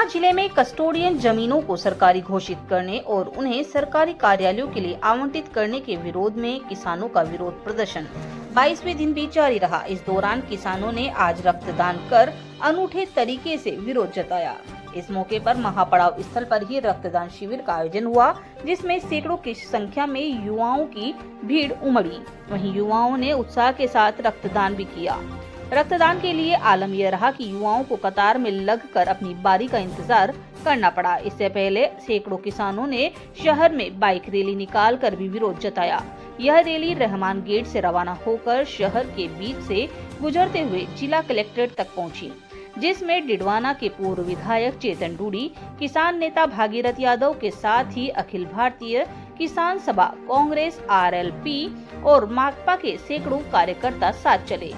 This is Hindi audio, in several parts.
जिले में कस्टोडियन जमीनों को सरकारी घोषित करने और उन्हें सरकारी कार्यालयों के लिए आवंटित करने के विरोध में किसानों का विरोध प्रदर्शन 22वें दिन भी जारी रहा। इस दौरान किसानों ने आज रक्तदान कर अनूठे तरीके से विरोध जताया। इस मौके पर महापड़ाव स्थल पर ही रक्तदान शिविर का आयोजन हुआ, जिसमें सैकड़ों की संख्या में युवाओं की भीड़ उमड़ी। वहीं युवाओं ने उत्साह के साथ रक्तदान भी किया। रक्तदान के लिए आलम यह रहा कि युवाओं को कतार में लगकर अपनी बारी का इंतजार करना पड़ा। इससे पहले सैकड़ों किसानों ने शहर में बाइक रैली निकाल कर भी विरोध जताया। यह रैली रहमान गेट से रवाना होकर शहर के बीच से गुजरते हुए जिला कलेक्ट्रेट तक पहुंची, जिसमें डिडवाना के पूर्व विधायक चेतन डूडी, किसान नेता भागीरथ यादव के साथ ही अखिल भारतीय किसान सभा, कांग्रेस, आरएलपी और माकपा के सैकड़ों कार्यकर्ता साथ चले।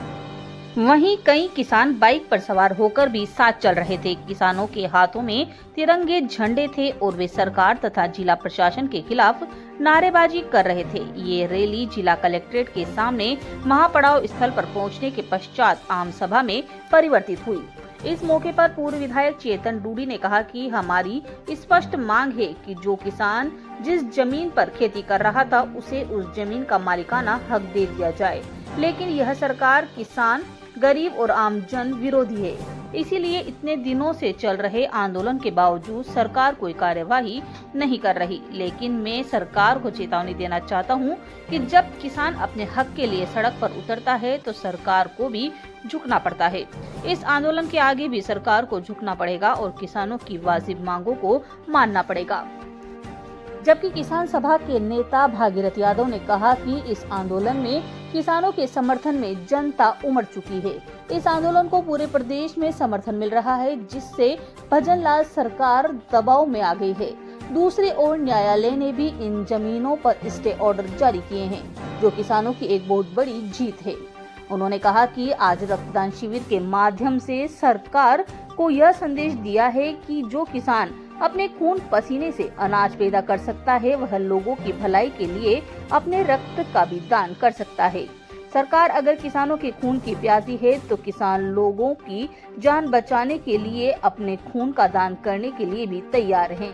वहीं कई किसान बाइक पर सवार होकर भी साथ चल रहे थे। किसानों के हाथों में तिरंगे झंडे थे और वे सरकार तथा जिला प्रशासन के खिलाफ नारेबाजी कर रहे थे। ये रैली जिला कलेक्ट्रेट के सामने महापड़ाव स्थल पर पहुंचने के पश्चात आम सभा में परिवर्तित हुई। इस मौके पर पूर्व विधायक चेतन डूडी ने कहा कि हमारी स्पष्ट मांग है कि जो किसान जिस जमीन पर खेती कर रहा था उसे उस जमीन का मालिकाना हक दे दिया जाए, लेकिन यह सरकार किसान, गरीब और आम जन विरोधी है। इसीलिए इतने दिनों से चल रहे आंदोलन के बावजूद सरकार कोई कार्यवाही नहीं कर रही। लेकिन मैं सरकार को चेतावनी देना चाहता हूं कि जब किसान अपने हक के लिए सड़क पर उतरता है तो सरकार को भी झुकना पड़ता है। इस आंदोलन के आगे भी सरकार को झुकना पड़ेगा और किसानों की वाजिब मांगों को मानना पड़ेगा। जबकि किसान सभा के नेता भागीरथ यादव ने कहा कि इस आंदोलन में किसानों के समर्थन में जनता उमड़ चुकी है। इस आंदोलन को पूरे प्रदेश में समर्थन मिल रहा है, जिससे भजनलाल सरकार दबाव में आ गई है। दूसरी ओर न्यायालय ने भी इन जमीनों पर स्टे ऑर्डर जारी किए हैं, जो किसानों की एक बहुत बड़ी जीत है। उन्होंने कहा कि आज रक्तदान शिविर के माध्यम से सरकार को यह संदेश दिया है कि जो किसान अपने खून पसीने से अनाज पैदा कर सकता है, वह लोगों की भलाई के लिए अपने रक्त का भी दान कर सकता है। सरकार अगर किसानों के खून की प्यासी है तो किसान लोगों की जान बचाने के लिए अपने खून का दान करने के लिए भी तैयार हैं।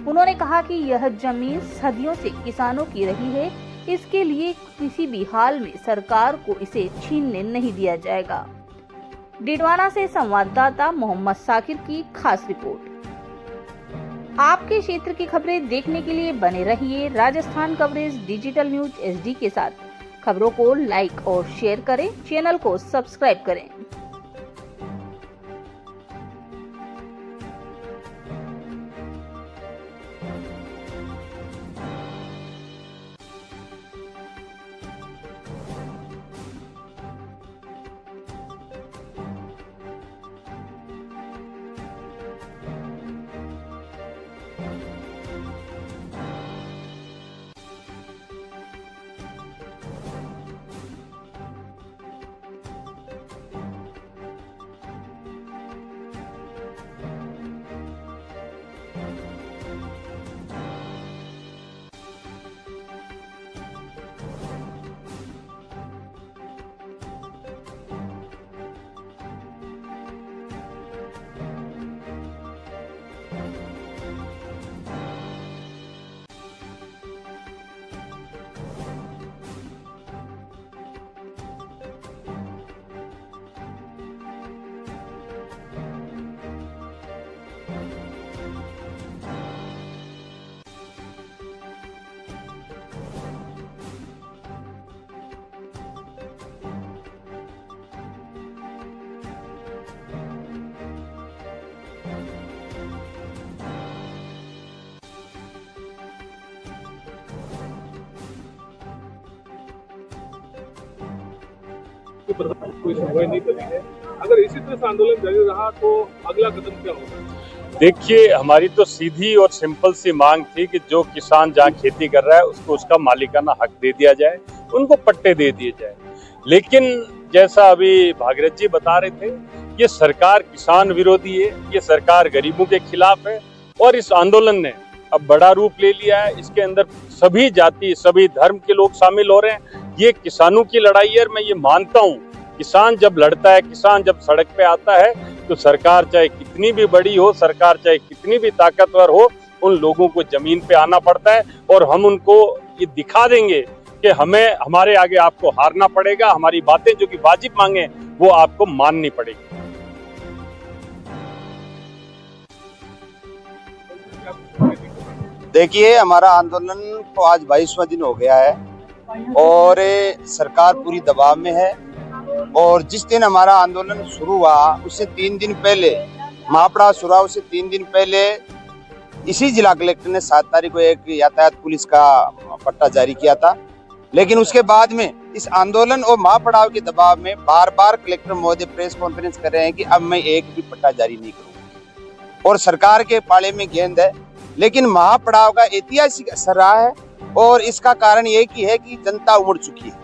उन्होंने कहा कि यह जमीन सदियों से किसानों की रही है, इसके लिए किसी भी हाल में सरकार को इसे छीनने नहीं दिया जाएगा। डिडवाना से संवाददाता मोहम्मद साकिर की खास रिपोर्ट। आपके क्षेत्र की खबरें देखने के लिए बने रहिए Rajasthan coverage digital news HD के साथ। खबरों को लाइक और शेयर करें, चैनल को सब्सक्राइब करें। कोई सुनवाई नहीं करी है। अगर इसी तरह से आंदोलन जारी रहा तो अगला कदम क्या होगा? देखिए, हमारी तो सीधी और सिंपल सी मांग थी कि जो किसान जहाँ खेती कर रहा है उसको उसका मालिकाना हक दे दिया जाए, उनको पट्टे दे दिए जाए। लेकिन जैसा अभी भागीरथ जी बता रहे थे, ये सरकार किसान विरोधी है, ये सरकार गरीबों के खिलाफ है और इस आंदोलन ने अब बड़ा रूप ले लिया है। इसके अंदर सभी जाति, सभी धर्म के लोग शामिल हो रहे हैं। ये किसानों की लड़ाई है और मैं ये मानता हूँ, किसान जब लड़ता है, किसान जब सड़क पे आता है तो सरकार चाहे कितनी भी बड़ी हो, सरकार चाहे कितनी भी ताकतवर हो, उन लोगों को जमीन पे आना पड़ता है और हम उनको ये दिखा देंगे कि हमें हमारे आगे आपको हारना पड़ेगा, हमारी बातें जो कि वाजिब मांगे वो आपको माननी पड़ेगी। देखिए, हमारा आंदोलन को आज 22वां दिन हो गया है और सरकार पूरी दबाव में है। और जिस दिन हमारा आंदोलन शुरू हुआ उससे 3 दिन पहले, महापड़ाव शुरू हुआ उससे 3 दिन पहले इसी जिला कलेक्टर ने 7 तारीख को एक यातायात पुलिस का पट्टा जारी किया था। लेकिन उसके बाद में इस आंदोलन और महापड़ाव के दबाव में बार बार कलेक्टर महोदय प्रेस कॉन्फ्रेंस कर रहे हैं कि अब मैं एक भी पट्टा जारी नहीं करूंगा और सरकार के पाले में गेंद है। लेकिन महापड़ाव का ऐतिहासिक असर रहा है और इसका कारण ये की है कि जनता उमड़ चुकी है।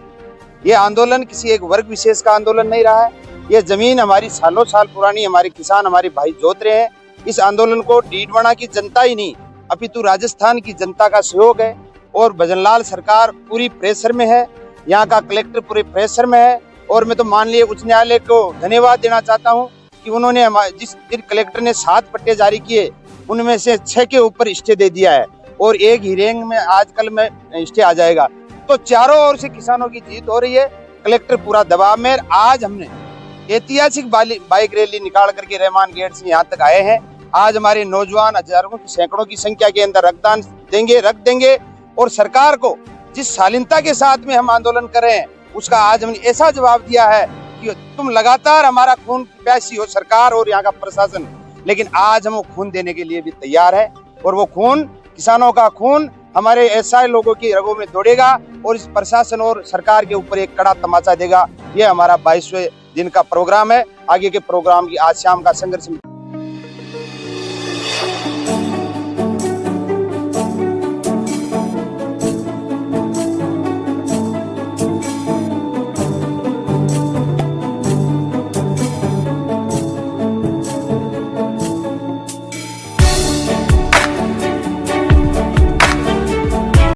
ये आंदोलन किसी एक वर्ग विशेष का आंदोलन नहीं रहा है। ये जमीन हमारी सालों साल पुरानी, हमारे किसान, हमारे भाई जोत रहे हैं। इस आंदोलन को डीडवाना की जनता ही नहीं अपितु राजस्थान की जनता का सहयोग है और भजनलाल सरकार पूरी प्रेशर में है, यहाँ का कलेक्टर पूरे प्रेशर में है। और मैं तो माननीय उच्च न्यायालय को धन्यवाद देना चाहता हूँ कि उन्होंने जिस कलेक्टर ने 7 पट्टे जारी किए उनमें से 6 के ऊपर स्टे दे दिया है और एक हियरिंग में आजकल में स्टे आ जाएगा। तो चारों ओर से किसानों की जीत हो रही है। कलेक्टर पूरा दबाव में। आज हमने ऐतिहासिक बाइक रैली निकाल करके रहमान गेट से यहाँ तक आए हैं। आज हमारे नौजवान हजारों की, सैकड़ों की संख्या के अंदर रक्तदान रख देंगे और सरकार को जिस शालीनता के साथ में हम आंदोलन कर रहे हैं उसका आज हमने ऐसा जवाब दिया है कि तुम लगातार हमारा खून प्यासी हो सरकार और यहाँ का प्रशासन, लेकिन आज हम वो खून देने के लिए भी तैयार है और वो खून, किसानों का खून हमारे ऐसे लोगों की रगों में दौड़ेगा और इस प्रशासन और सरकार के ऊपर एक कड़ा तमाचा देगा। ये हमारा 22वें दिन का प्रोग्राम है। आगे के प्रोग्राम की आज शाम का संघर्ष